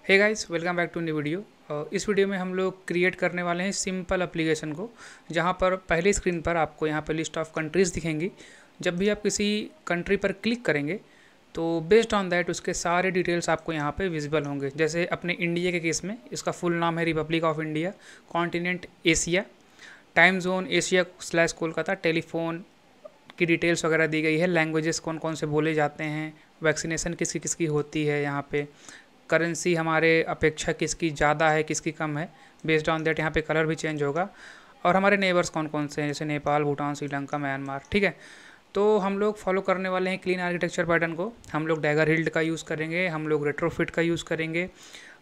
Hey guys, welcome back to new video. इस video में हम लोग क्रिएट करने वाले हैं सिंपल एप्लीकेशन को, जहां पर पहली स्क्रीन पर आपको यहां पर लिस्ट ऑफ कंट्रीज़ दिखेंगी। जब भी आप किसी कंट्री पर क्लिक करेंगे तो बेस्ड ऑन दैट उसके सारे डिटेल्स आपको यहां पे विजिबल होंगे। जैसे अपने इंडिया के केस में इसका फुल नाम है Republic of India, continent Asia, time zone Asia slash Kolkata, telephone की डिटेल्स वगैरह दी गई है, लैंग्वेजेस कौन कौन से बोले जाते हैं, वैक्सीनेशन किसकी किसकी होती है यहाँ पे, करेंसी हमारे अपेक्षा किसकी ज़्यादा है किसकी कम है, बेस्ड ऑन दैट यहाँ पे कलर भी चेंज होगा। और हमारे नेबर्स कौन कौन से हैं, जैसे नेपाल, भूटान, श्रीलंका, म्यांमार। ठीक है, तो हम लोग फॉलो करने वाले हैं क्लीन आर्किटेक्चर पैटर्न को। हम लोग डैगर हिल्ड का यूज़ करेंगे, हम लोग रेट्रोफिट का यूज़ करेंगे।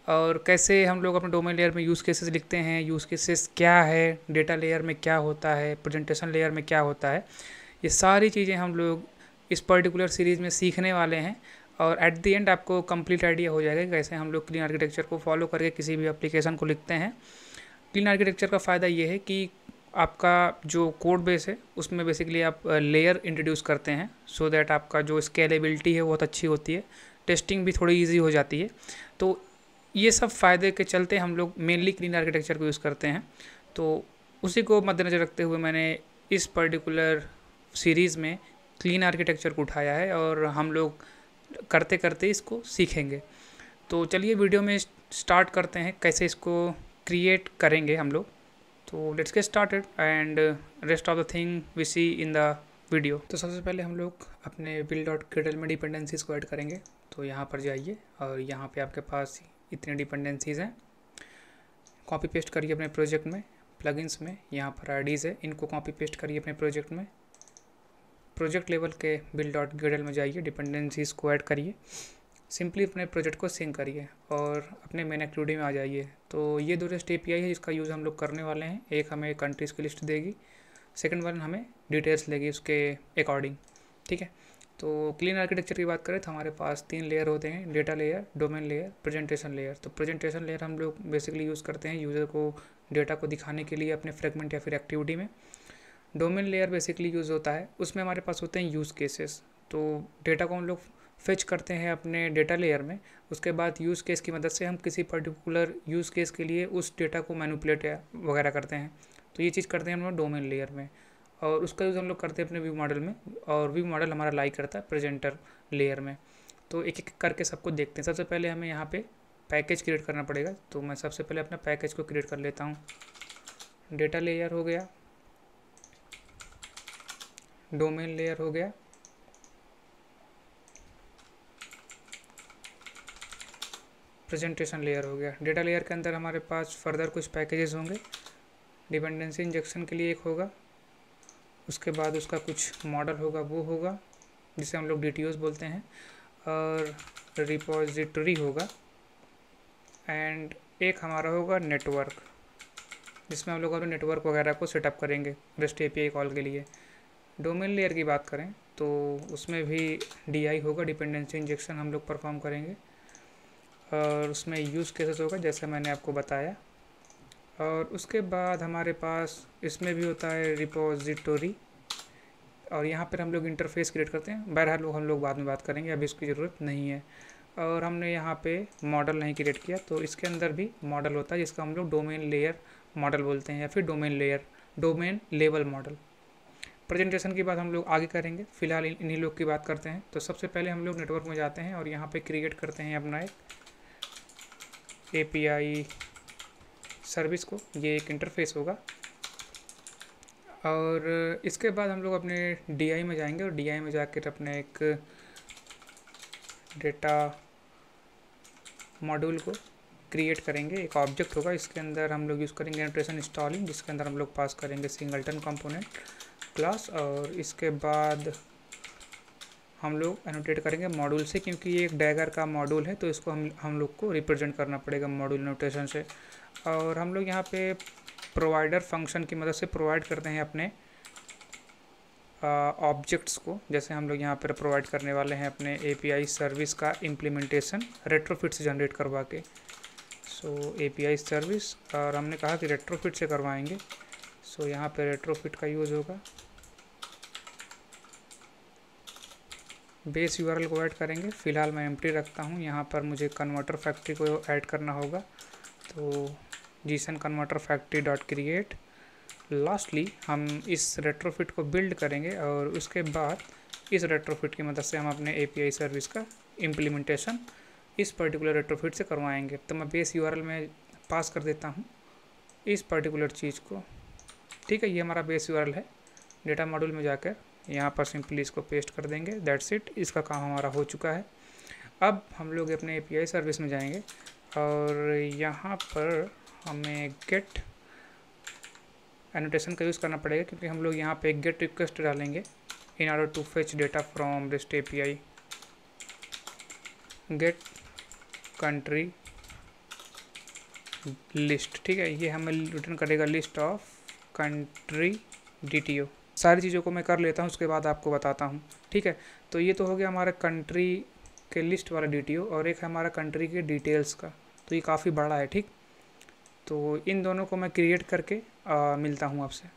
और कैसे हम लोग अपने डोमेन लेयर में यूज़ केसेस लिखते हैं, यूज़ केसेस क्या है, डेटा लेयर में क्या होता है, प्रेजेंटेशन लेयर में क्या होता है, ये सारी चीज़ें हम लोग इस पर्टिकुलर सीरीज़ में सीखने वाले हैं। और एट द एंड आपको कंप्लीट आइडिया हो जाएगा कि कैसे हम लोग क्लीन आर्किटेक्चर को फॉलो करके किसी भी एप्लीकेशन को लिखते हैं। क्लीन आर्किटेक्चर का फ़ायदा ये है कि आपका जो कोड बेस है उसमें बेसिकली आप लेयर इंट्रोड्यूस करते हैं, सो दैट आपका जो स्केलेबिलिटी है बहुत अच्छी होती है, टेस्टिंग भी थोड़ी ईजी हो जाती है। तो ये सब फ़ायदे के चलते हम लोग मेनली क्लीन आर्किटेक्चर को यूज़ करते हैं। तो उसी को मद्देनज़र रखते हुए मैंने इस पर्टिकुलर सीरीज़ में क्लीन आर्किटेक्चर को उठाया है और हम लोग करते करते इसको सीखेंगे। तो चलिए वीडियो में स्टार्ट करते हैं कैसे इसको क्रिएट करेंगे हम लोग। तो let's get started and rest of the thing we see in the video. तो सबसे पहले हम लोग अपने बिल्ड डॉट ग्रेडल में डिपेंडेंसीज़ को ऐड करेंगे। तो यहाँ पर जाइए और यहाँ पे आपके पास इतने डिपेंडेंसीज़ हैं, कॉपी पेस्ट करिए अपने प्रोजेक्ट में। प्लगइन्स में यहाँ पर आईडीज़ है, इनको कॉपी पेस्ट करिए अपने प्रोजेक्ट में। प्रोजेक्ट लेवल के बिल्ड डॉट ग्रेडल में जाइए, डिपेंडेंसीज़ को ऐड करिए, सिंपली अपने प्रोजेक्ट को सिंक करिए और अपने मेन एक्टिविटी में आ जाइए। तो ये दो रेस्ट एपीआई है जिसका यूज़ हम लोग करने वाले हैं। एक हमें कंट्रीज़ की लिस्ट देगी, सेकंड वन हमें डिटेल्स लेगी उसके अकॉर्डिंग। ठीक है, तो क्लीन आर्किटेक्चर की बात करें तो हमारे पास 3 लेयर होते हैं, data layer, domain layer, presentation layer. तो प्रेजेंटेशन लेयर हम लोग बेसिकली यूज़ करते हैं यूज़र को डेटा को दिखाने के लिए अपने फ्रेगमेंट या फिर एक्टिविटी में। डोमेन लेयर बेसिकली यूज़ होता है, उसमें हमारे पास होते हैं यूज़ केसेस। तो डेटा को हम लोग फेच करते हैं अपने डेटा लेयर में, उसके बाद यूज़ केस की मदद से हम किसी पर्टिकुलर यूज़ केस के लिए उस डेटा को मैनिपुलेट वगैरह करते हैं। तो ये चीज़ करते हैं हम लोग डोमेन लेयर में, और उसका यूज़ हम लोग करते हैं अपने व्यू मॉडल में, और व्यू मॉडल हमारा लाइक करता है प्रेजेंटर लेयर में। तो एक एक करके सबको देखते हैं। सबसे पहले हमें यहाँ पे पैकेज क्रिएट करना पड़ेगा। तो मैं सबसे पहले अपना पैकेज को क्रिएट कर लेता हूँ। डेटा लेयर हो गया, डोमेन लेयर हो गया, प्रेजेंटेशन लेयर हो गया। डेटा लेयर के अंदर हमारे पास फर्दर कुछ पैकेजेस होंगे। डिपेंडेंसी इंजेक्शन के लिए एक होगा, उसके बाद उसका कुछ मॉडल होगा वो होगा जिसे हम लोग DTOs बोलते हैं, और रिपोजिटरी होगा, एंड एक हमारा होगा नेटवर्क, जिसमें हम लोग अपने नेटवर्क वगैरह को सेटअप करेंगे रेस्ट एपीआई कॉल के लिए। डोमेन लेयर की बात करें तो उसमें भी DI होगा, डिपेंडेंसी इंजेक्शन हम लोग परफॉर्म करेंगे, और उसमें यूज़ केसेस होगा जैसे मैंने आपको बताया। और उसके बाद हमारे पास इसमें भी होता है रिपोजिटरी, और यहाँ पर हम लोग इंटरफेस क्रिएट करते हैं। बहरहाल वो हम लोग बाद में बात करेंगे, अभी इसकी ज़रूरत नहीं है। और हमने यहाँ पे मॉडल नहीं क्रिएट किया, तो इसके अंदर भी मॉडल होता है जिसका हम लोग डोमेन लेयर मॉडल बोलते हैं, या फिर डोमेन लेवल मॉडल। प्रेजेंटेशन की बात हम लोग आगे करेंगे, फिलहाल इन्हीं लोग की बात करते हैं। तो सबसे पहले हम लोग नेटवर्क में जाते हैं और यहाँ पे क्रिएट करते हैं अपना एक API सर्विस को। ये एक इंटरफेस होगा, और इसके बाद हम लोग अपने DI में जाएंगे और DI में जाकर अपने एक डेटा मॉड्यूल को क्रिएट करेंगे। एक ऑब्जेक्ट होगा, इसके अंदर हम लोग यूज़ करेंगे एनोटेशन इंस्टॉलिंग, जिसके अंदर हम लोग पास करेंगे सिंगलटन कंपोनेंट क्लास, और इसके बाद हम लोग एनोटेट करेंगे मॉड्यूल से, क्योंकि ये एक डैगर का मॉड्यूल है तो इसको हम लोग को रिप्रेजेंट करना पड़ेगा मॉड्यूल नोटेशन से। और हम लोग यहाँ पे प्रोवाइडर फंक्शन की मदद से प्रोवाइड करते हैं अपने ऑब्जेक्ट्स को। जैसे हम लोग यहाँ पर प्रोवाइड करने वाले हैं अपने API सर्विस का इम्प्लीमेंटेशन रेट्रोफिट से जनरेट करवा के। सो API सर्विस, और हमने कहा कि रेट्रोफिट से करवाएंगे, सो यहाँ पे रेट्रोफिट का यूज़ होगा। बेस यूआरएल को ऐड करेंगे। फ़िलहाल मैं एम्प्टी रखता हूँ। यहाँ पर मुझे कन्वर्टर फैक्ट्री को ऐड करना होगा, तो Jason converter factory dot create. Lastly हम इस रेट्रोफिट को बिल्ड करेंगे और उसके बाद इस रेट्रोफिट की मदद से हम अपने एपीआई सर्विस का इम्प्लीमेंटेशन इस पर्टिकुलर रेट्रोफिट से करवाएंगे। तो मैं बेस यूआरएल में पास कर देता हूँ इस पर्टिकुलर चीज़ को। ठीक है, ये हमारा बेस यूआरएल है। डेटा मॉड्यूल में जाकर यहाँ पर सिंपली इसको पेस्ट कर देंगे। दैट्स इट, इसका काम हमारा हो चुका है। अब हम लोग अपने एपीआई सर्विस में जाएंगे और यहाँ पर हमें गेट एनोटेशन का यूज़ करना पड़ेगा, क्योंकि हम लोग यहाँ पे गेट रिक्वेस्ट डालेंगे in order to fetch data from rest API. Get country list, ठीक है, ये हमें रिटर्न करेगा लिस्ट ऑफ कंट्री डीटीओ। सारी चीज़ों को मैं कर लेता हूँ, उसके बाद आपको बताता हूँ। ठीक है, तो ये तो हो गया हमारा कंट्री के लिस्ट वाला डीटीओ और एक है हमारा कंट्री के डिटेल्स का। तो ये काफ़ी बड़ा है। ठीक, तो इन दोनों को मैं क्रिएट करके मिलता हूँ आपसे।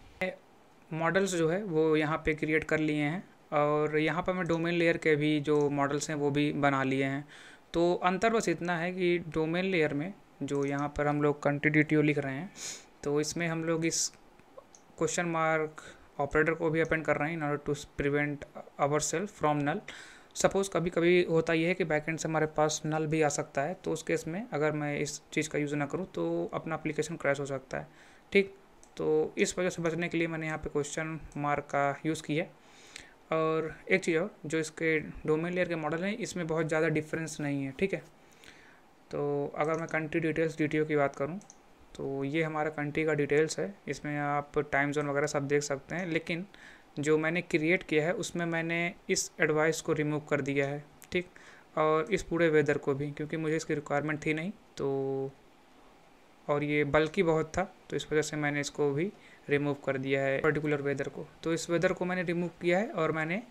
मॉडल्स जो है वो यहाँ पे क्रिएट कर लिए हैं और यहाँ पर मैं डोमेन लेयर के भी जो मॉडल्स हैं वो भी बना लिए हैं। तो अंतर बस इतना है कि डोमेन लेयर में जो यहाँ पर हम लोग कंट्री डीटीओ लिख रहे हैं, तो इसमें हम लोग इस क्वेश्चन मार्क ऑपरेटर को भी अपेंड कर रहे हैं in order to prevent our self from null. Suppose कभी कभी होता यह है कि बैकएंड से हमारे पास नल भी आ सकता है, तो उस केस में अगर मैं इस चीज़ का यूज़ ना करूँ तो अपना एप्लीकेशन क्रैश हो सकता है। ठीक, तो इस वजह से बचने के लिए मैंने यहाँ पे क्वेश्चन मार्क का यूज़ किया। और एक चीज़ और, जो इसके डोमेन लेयर के मॉडल हैं इसमें बहुत ज़्यादा डिफरेंस नहीं है। ठीक है, तो अगर मैं कंट्री डिटेल्स डीटीओ की बात करूँ तो ये हमारा कंट्री का डिटेल्स है। इसमें आप टाइम जोन वगैरह सब देख सकते हैं, लेकिन जो मैंने क्रिएट किया है उसमें मैंने इस एडवाइस को रिमूव कर दिया है। ठीक, और इस पूरे वेदर को भी, क्योंकि मुझे इसकी रिक्वायरमेंट थी नहीं, तो और ये बल्कि बहुत था, तो इस वजह से मैंने इसको भी रिमूव कर दिया है पर्टिकुलर वेदर को। तो इस वेदर को मैंने रिमूव किया है और मैंने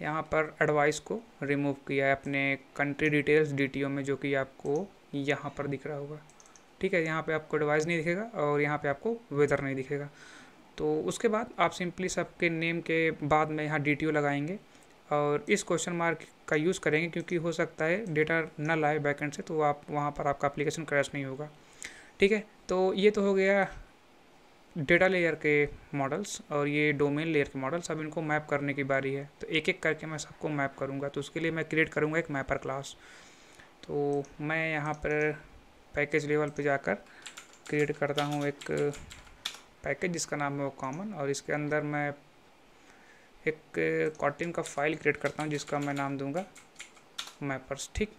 यहाँ पर एडवाइस को रिमूव किया है अपने कंट्री डिटेल्स डीटीओ में, जो कि आपको यहाँ पर दिख रहा होगा। ठीक है, यहाँ पे आपको एडवाइस नहीं दिखेगा और यहाँ पे आपको वेदर नहीं दिखेगा। तो उसके बाद आप सिंपली सबके नेम के बाद में यहाँ डीटीओ लगाएंगे और इस क्वेश्चन मार्क का यूज़ करेंगे, क्योंकि हो सकता है डेटा न लाए बैकएंड से, तो आप वहाँ पर आपका एप्लीकेशन क्रैश नहीं होगा। ठीक है, तो ये तो हो गया डेटा लेयर के मॉडल्स और ये डोमेन लेयर के मॉडल्स। अब इनको मैप करने की बारी है, तो एक एक करके मैं सबको मैप करूँगा। तो उसके लिए मैं क्रिएट करूँगा एक मैपर क्लास। तो मैं यहाँ पर पैकेज लेवल पे जाकर क्रिएट करता हूँ एक पैकेज जिसका नाम है वो कॉमन, और इसके अंदर मैं एक कॉटिन का फाइल क्रिएट करता हूँ जिसका मैं नाम दूंगा मैपर्स। ठीक,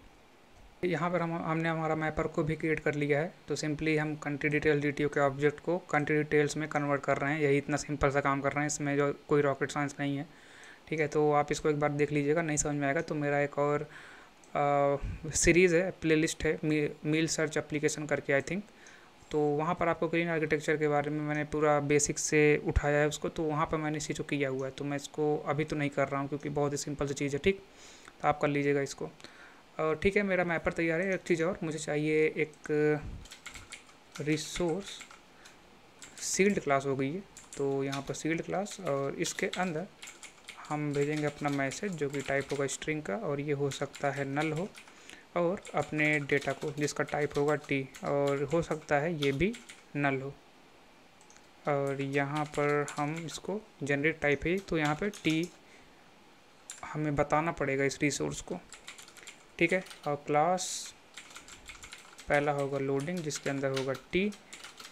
यहाँ पर हमने हमारा मैपर को भी क्रिएट कर लिया है। तो सिंपली हम कंट्री डिटेल डीटीओ के ऑब्जेक्ट को कंट्री डिटेल्स में कन्वर्ट कर रहे हैं। यही इतना सिंपल सा काम कर रहे हैं, इसमें जो कोई रॉकेट साइंस नहीं है। ठीक है, तो आप इसको एक बार देख लीजिएगा, नहीं समझ में आएगा तो मेरा एक और सीरीज़ है, प्लेलिस्ट है मील सर्च एप्लीकेशन करके आई थिंक, तो वहाँ पर आपको ग्रीन आर्किटेक्चर के बारे में मैंने पूरा बेसिक से उठाया है उसको, तो वहाँ पर मैंने इसी को किया हुआ है। तो मैं इसको अभी तो नहीं कर रहा हूँ क्योंकि बहुत ही सिंपल सी चीज़ है। ठीक, तो आप कर लीजिएगा इसको। और ठीक है, मेरा मैपर तैयार है। एक चीज़ और मुझे चाहिए, एक रिसोर्स सील्ड क्लास हो गई है, तो यहाँ पर सील्ड क्लास और इसके अंदर हम भेजेंगे अपना मैसेज जो कि टाइप होगा स्ट्रिंग का, और ये हो सकता है नल हो, और अपने डेटा को जिसका टाइप होगा टी, और हो सकता है ये भी नल हो। और यहाँ पर हम इसको जनरेट टाइप है तो यहाँ पे टी हमें बताना पड़ेगा इस रिसोर्स को। ठीक है, और क्लास पहला होगा लोडिंग जिसके अंदर होगा टी,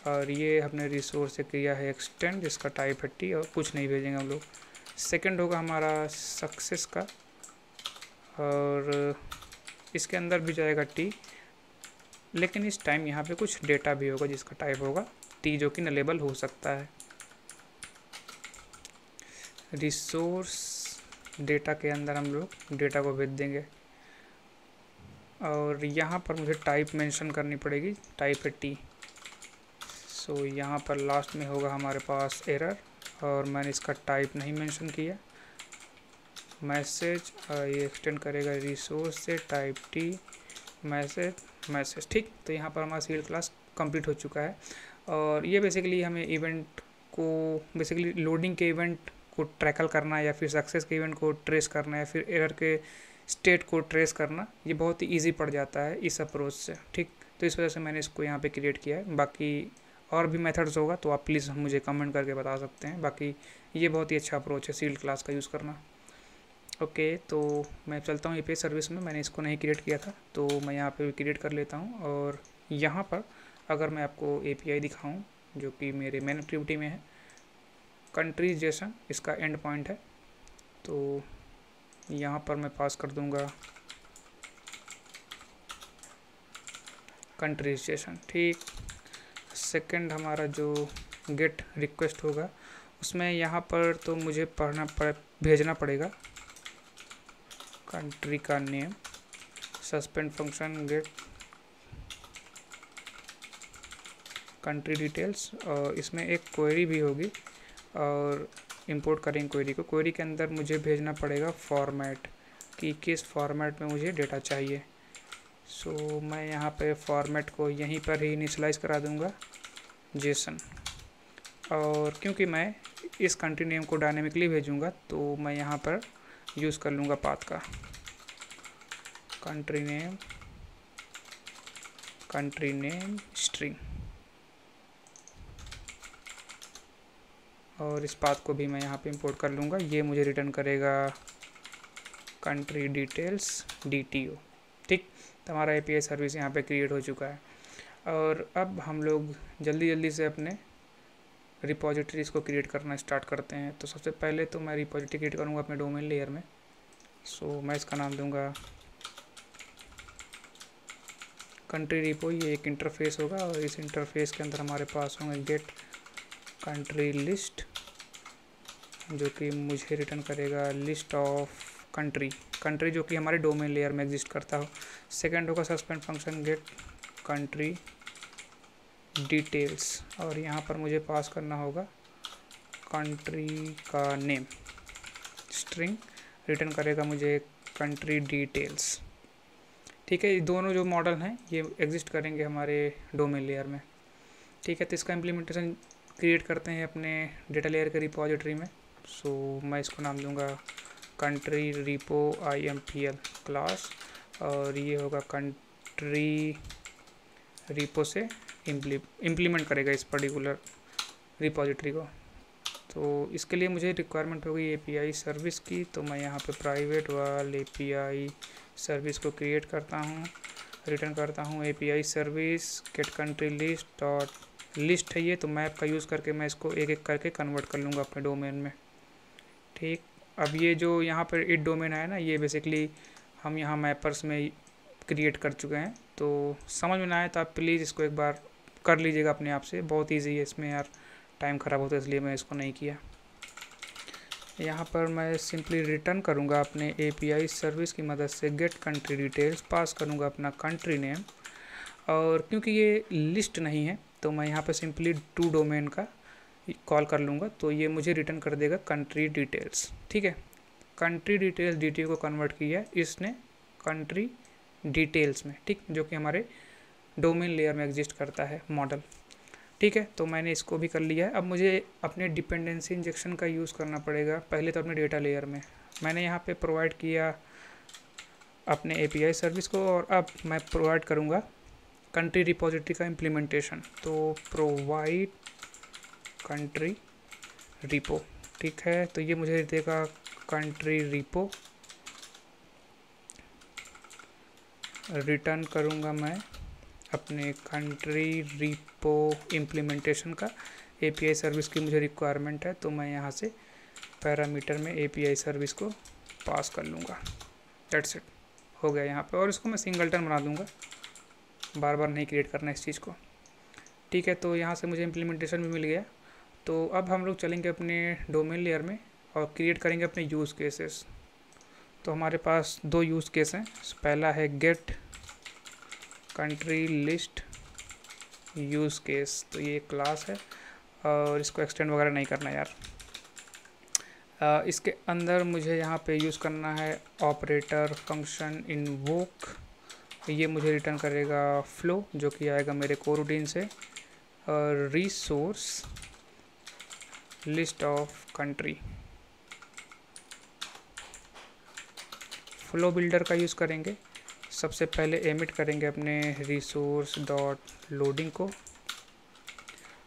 और ये हमने रिसोर्स से किया है एक्सटेंड जिसका टाइप है टी, और कुछ नहीं भेजेंगे हम लोग। सेकंड होगा हमारा सक्सेस का, और इसके अंदर भी जाएगा टी, लेकिन इस टाइम यहाँ पे कुछ डेटा भी होगा जिसका टाइप होगा टी, जो कि नलेबल हो सकता है। रिसोर्स डेटा के अंदर हम लोग डेटा को भेज देंगे, और यहाँ पर मुझे टाइप मेंशन करनी पड़ेगी, टाइप है टी। सो यहाँ पर लास्ट में होगा हमारे पास एरर, और मैंने इसका टाइप नहीं मेंशन किया। मैसेज ये एक्सटेंड करेगा रिसोर्स से टाइप टी मैसेज। ठीक, तो यहाँ पर हमारा सील्ड क्लास कंप्लीट हो चुका है, और ये बेसिकली हमें इवेंट को लोडिंग के इवेंट को ट्रैकल करना है, या फिर सक्सेस के इवेंट को ट्रेस करना है, या फिर एरर के स्टेट को ट्रेस करना ये बहुत ही ईजी पड़ जाता है इस अप्रोच से, ठीक। तो इस वजह से मैंने इसको यहाँ पे क्रिएट किया है। बाकी और भी मेथड्स होगा तो आप प्लीज़ मुझे कमेंट करके बता सकते हैं। बाकी ये बहुत ही अच्छा अप्रोच है शील्ड क्लास का यूज़ करना। ओके, तो मैं चलता हूँ एपीआई सर्विस में। मैंने इसको नहीं क्रिएट किया था तो मैं यहाँ पे क्रिएट कर लेता हूँ। और यहाँ पर अगर मैं आपको एपीआई दिखाऊँ जो कि मेरे मेन एक्टिविटी में है, कंट्रीज जेसन इसका एंड पॉइंट है। तो यहाँ पर मैं पास कर दूँगा कंट्रीज जेसन, ठीक। सेकंड हमारा जो गेट रिक्वेस्ट होगा उसमें यहाँ पर तो मुझे भेजना पड़ेगा कंट्री का name, suspend function get country details, और इसमें एक क्वेरी भी होगी और इंपोर्ट करेंगे क्वेरी को। क्वेरी के अंदर मुझे भेजना पड़ेगा फॉर्मेट कि किस फॉर्मेट में मुझे डेटा चाहिए। सो मैं यहाँ पे फॉर्मेट को यहीं पर ही इनिशियलाइज़ करा दूँगा जेसन। और क्योंकि मैं इस कंट्री नेम को डायनेमिकली भेजूँगा तो मैं यहाँ पर यूज़ कर लूँगा पाथ का कंट्री नेम स्ट्रिंग, और इस पाथ को भी मैं यहाँ पे इंपोर्ट कर लूँगा। ये मुझे रिटर्न करेगा कंट्री डिटेल्स DTO, ठीक। तो हमारा एपीआई सर्विस यहाँ पे क्रिएट हो चुका है। और अब हम लोग जल्दी से अपने रिपोजिटरीज को क्रिएट करना स्टार्ट करते हैं। तो सबसे पहले तो मैं रिपोजिटरी क्रिएट करूँगा अपने डोमेन लेयर में। सो मैं इसका नाम दूँगा कंट्री रिपो। ये एक इंटरफेस होगा और इस इंटरफेस के अंदर हमारे पास होंगे गेट कंट्री लिस्ट जो कि मुझे रिटर्न करेगा लिस्ट ऑफ कंट्री जो कि हमारे डोमेन लेयर में एग्जिस्ट करता हो। सेकंड होगा suspend function get country details, और यहाँ पर मुझे पास करना होगा कंट्री का नेम स्ट्रिंग, रिटर्न करेगा मुझे कंट्री डिटेल्स, ठीक है। ये दोनों जो मॉडल हैं ये एग्जिस्ट करेंगे हमारे डोमेन लेयर में, ठीक है। तो इसका इम्प्लीमेंटेशन क्रिएट करते हैं अपने डेटा लेयर के रिपोजिटरी में। सो मैं इसको नाम दूंगा कंट्री रिपो IMPL क्लास, और ये होगा कंट्री रिपो से इम्प्लीमेंट करेगा इस पर्टिकुलर रिपोजिटरी को। तो इसके लिए मुझे रिक्वायरमेंट होगी एपीआई सर्विस की। तो मैं यहाँ पे प्राइवेट वाल एपीआई सर्विस को क्रिएट करता हूँ, रिटर्न करता हूँ API service get country list dot list है ये। तो मैप का यूज़ करके मैं इसको एक एक करके कन्वर्ट कर लूँगा अपने डोमेन में, ठीक। अब ये जो यहाँ पर इट डोमेन है ना, ये बेसिकली हम यहाँ मैपर्स में क्रिएट कर चुके हैं। तो समझ में ना आए तो आप प्लीज़ इसको एक बार कर लीजिएगा अपने आप से, बहुत ईजी है। इसमें यार टाइम ख़राब होता है इसलिए मैं इसको नहीं किया। यहाँ पर मैं सिंपली रिटर्न करूँगा अपने एपीआई सर्विस की मदद से गेट कंट्री डिटेल्स, पास करूँगा अपना कंट्री नेम, और क्योंकि ये लिस्ट नहीं है तो मैं यहाँ पर सिंपली टू डोमेन का कॉल कर लूँगा। तो ये मुझे रिटर्न कर देगा कंट्री डिटेल्स, ठीक है। कंट्री डिटेल्स DTO को कन्वर्ट किया है इसने कंट्री डिटेल्स में, ठीक, जो कि हमारे डोमेन लेयर में एग्जिस्ट करता है मॉडल, ठीक है। तो मैंने इसको भी कर लिया है। अब मुझे अपने डिपेंडेंसी इंजेक्शन का यूज़ करना पड़ेगा। पहले तो अपने डेटा लेयर में मैंने यहाँ पे प्रोवाइड किया अपने एपीआई सर्विस को, और अब मैं प्रोवाइड करूँगा कंट्री रिपोजिटरी का इम्प्लीमेंटेशन। तो प्रोवाइड कंट्री रिपो, ठीक है। तो ये मुझे देगा कंट्री रिपो, रिटर्न करूँगा मैं अपने कंट्री रिपो इम्प्लीमेंटेशन का। एपीआई सर्विस की मुझे रिक्वायरमेंट है तो मैं यहाँ से पैरामीटर में एपीआई सर्विस को पास कर लूँगा। दैट्स इट, हो गया यहाँ पे। और इसको मैं सिंगलटन बना दूँगा, बार बार नहीं क्रिएट करना इस चीज़ को, ठीक है। तो यहाँ से मुझे इम्प्लीमेंटेशन भी मिल गया। तो अब हम लोग चलेंगे अपने डोमेन लेयर में और क्रिएट करेंगे अपने यूज़ केसेस। तो हमारे पास दो यूज़ केस हैं। पहला है get country list use case, तो ये क्लास है और इसको एक्सटेंड वगैरह नहीं करना यार। इसके अंदर मुझे यहाँ पे यूज़ करना है ऑपरेटर फंक्शन इनवोक। ये मुझे रिटर्न करेगा फ्लो जो कि आएगा मेरे कोरूटीन से, और resource list of country flow builder का यूज़ करेंगे। सबसे पहले एमिट करेंगे अपने रिसोर्स डॉट लोडिंग को,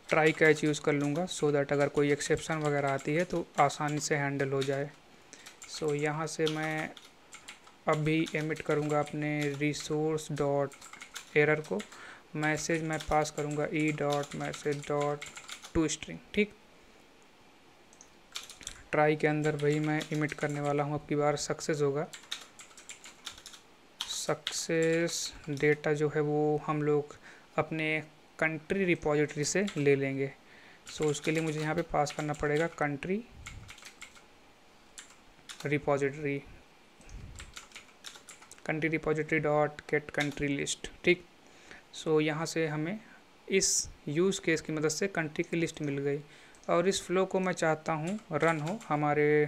ट्राई कैच यूज़ कर लूँगा सो दैट अगर कोई एक्सेप्शन वगैरह आती है तो आसानी से हैंडल हो जाए। सो यहाँ से मैं अभी एमिट करूँगा अपने रिसोर्स डॉट एरर को, मैसेज मैं पास करूँगा E dot message dot to string. ठीक, ट्राई के अंदर वही मैं इमिट करने वाला हूँ, अब की बार सक्सेस होगा। सक्सेस डेटा जो है वो हम लोग अपने कंट्री रिपॉजिटरी से ले लेंगे। सो उसके लिए मुझे यहाँ पे पास करना पड़ेगा country repository, country repository dot gate country list. ठीक, सो यहाँ से हमें इस यूज़ केस की मदद से कंट्री की लिस्ट मिल गई और इस फ्लो को मैं चाहता हूँ रन हो हमारे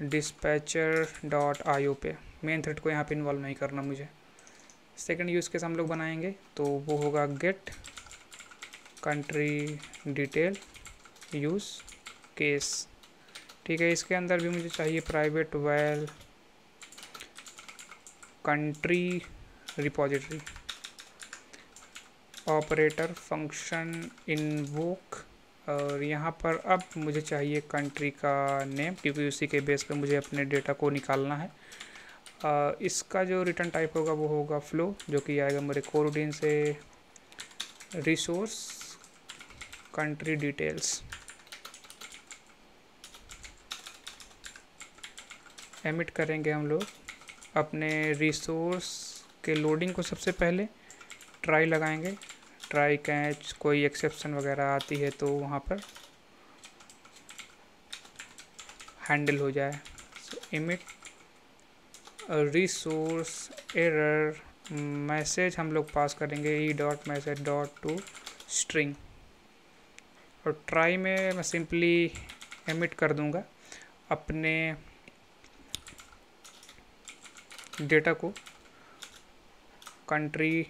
डिस्पैचर डॉट आईओ पे। मेन थ्रेड को यहाँ पे इन्वॉल्व नहीं करना मुझे। सेकंड यूज़ केस हम लोग बनाएंगे तो वो होगा get country detail use case. ठीक है, इसके अंदर भी मुझे चाहिए private val country repository, operator function invoke, और यहाँ पर अब मुझे चाहिए कंट्री का नेम क्योंकि उसी के बेस पे मुझे अपने डेटा को निकालना है। इसका जो रिटर्न टाइप होगा वो होगा फ्लो, जो कि आएगा मेरे कोरोडीन से रिसोर्स कंट्री डिटेल्स। एमिट करेंगे हम लोग अपने रिसोर्स के लोडिंग को, सबसे पहले ट्राई लगाएंगे, ट्राई कैच, कोई एक्सेप्शन वगैरह आती है तो वहाँ पर हैंडल हो जाए। सो इमिट रिसोर्स एरर मैसेज हम लोग पास करेंगे E dot message dot to string, और ट्राई में मैं सिंपली एमिट कर दूंगा अपने डेटा को country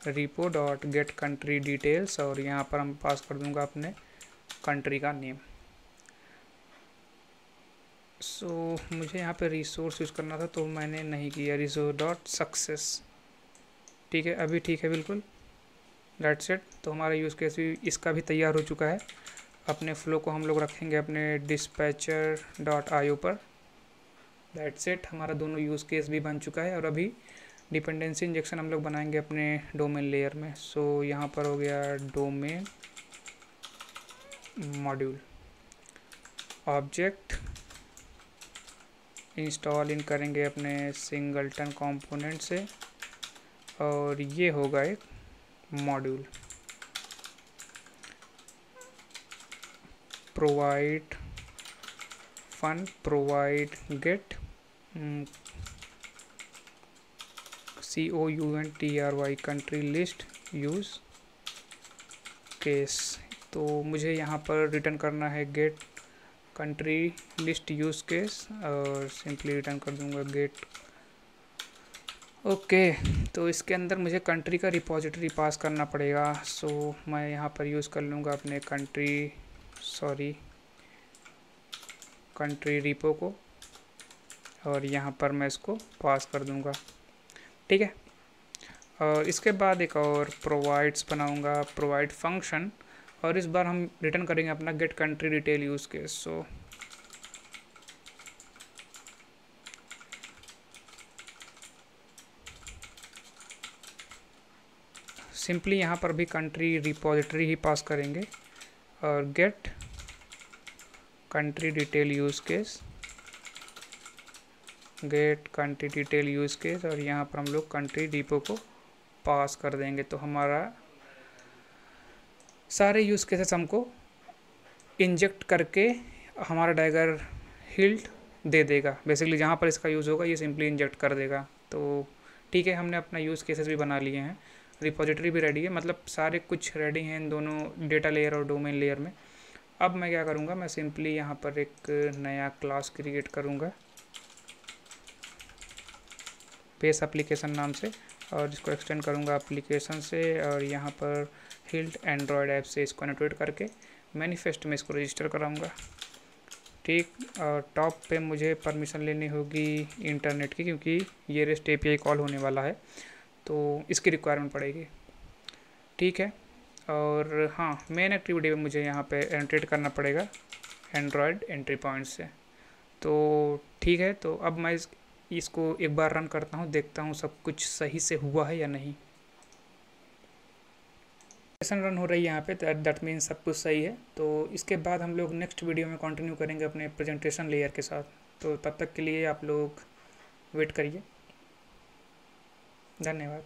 repo dot gate country details, और यहाँ पर हम पास कर दूंगा अपने कंट्री का नेम। सो मुझे यहाँ पे रिसोर्स यूज़ करना था तो मैंने नहीं किया, रिसोर्स डॉट सक्सेस। ठीक है, अभी ठीक है बिल्कुल, दैट्स इट। तो हमारा यूज़ केस भी इसका भी तैयार हो चुका है। अपने फ्लो को हम लोग रखेंगे अपने डिस्पैचर डॉट आईओ पर, दैट्स इट। हमारा दोनों यूज़ केस भी बन चुका है और अभी डिपेंडेंसी इंजेक्शन हम लोग बनाएंगे अपने डोमेन लेयर में। सो यहाँ पर हो गया domain module, object install in करेंगे अपने सिंगलटन कंपोनेंट से, और ये होगा एक module. Provide fun provide get COUNTRY country list use case. तो मुझे यहाँ पर रिटर्न करना है get country list use case, और सिंपली रिटर्न कर दूँगा गेट। ओके, तो इसके अंदर मुझे कंट्री का रिपॉजिटरी पास करना पड़ेगा। सो मैं यहाँ पर यूज़ कर लूँगा अपने कंट्री रिपो को, और यहाँ पर मैं इसको पास कर दूँगा। ठीक है, और इसके बाद एक और प्रोवाइड्स बनाऊँगा, प्रोवाइड फंक्शन, और इस बार हम रिटर्न करेंगे अपना get country detail use case. So simply यहाँ पर भी कंट्री रिपॉजिटरी ही पास करेंगे, और get country detail use case, get country detail use case, और यहाँ पर हम लोग कंट्री डिपो को पास कर देंगे। तो हमारा सारे यूज़ केसेस हमको इंजेक्ट करके हमारा डैगर हिल्ट दे देगा। बेसिकली जहाँ पर इसका यूज़ होगा ये सिंपली इंजेक्ट कर देगा। तो ठीक है, हमने अपना यूज़ केसेस भी बना लिए हैं, रिपॉजिटरी भी रेडी है, मतलब सारे कुछ रेडी हैं इन दोनों डेटा लेयर और डोमेन लेयर में। अब मैं क्या करूँगा, मैं सिंपली यहाँ पर एक नया क्लास क्रिएट करूँगा बेस एप्लीकेशन नाम से, और इसको एक्सटेंड करूँगा एप्लीकेशन से, और यहाँ पर हिल्ट एंड्रॉयड ऐप से इसको एनोटेट करके मैनिफेस्ट में इसको रजिस्टर कराऊँगा। ठीक। टॉप पे मुझे परमिशन लेनी होगी इंटरनेट की, क्योंकि ये रेस्ट एपीआई कॉल होने वाला है तो इसकी रिक्वायरमेंट पड़ेगी। ठीक है। और हाँ, मेन एक्टिविटी में मुझे यहाँ पे एंट्रेट करना पड़ेगा एंड्रॉयड एंट्री पॉइंट से। तो ठीक है, तो अब मैं इसको एक बार रन करता हूँ, देखता हूँ सब कुछ सही से हुआ है या नहीं। सेशन रन हो रही है यहाँ पे, दैट मीन्स सब कुछ सही है। तो इसके बाद हम लोग नेक्स्ट वीडियो में कंटिन्यू करेंगे अपने प्रेजेंटेशन लेयर के साथ। तो तब तक के लिए आप लोग वेट करिए। धन्यवाद।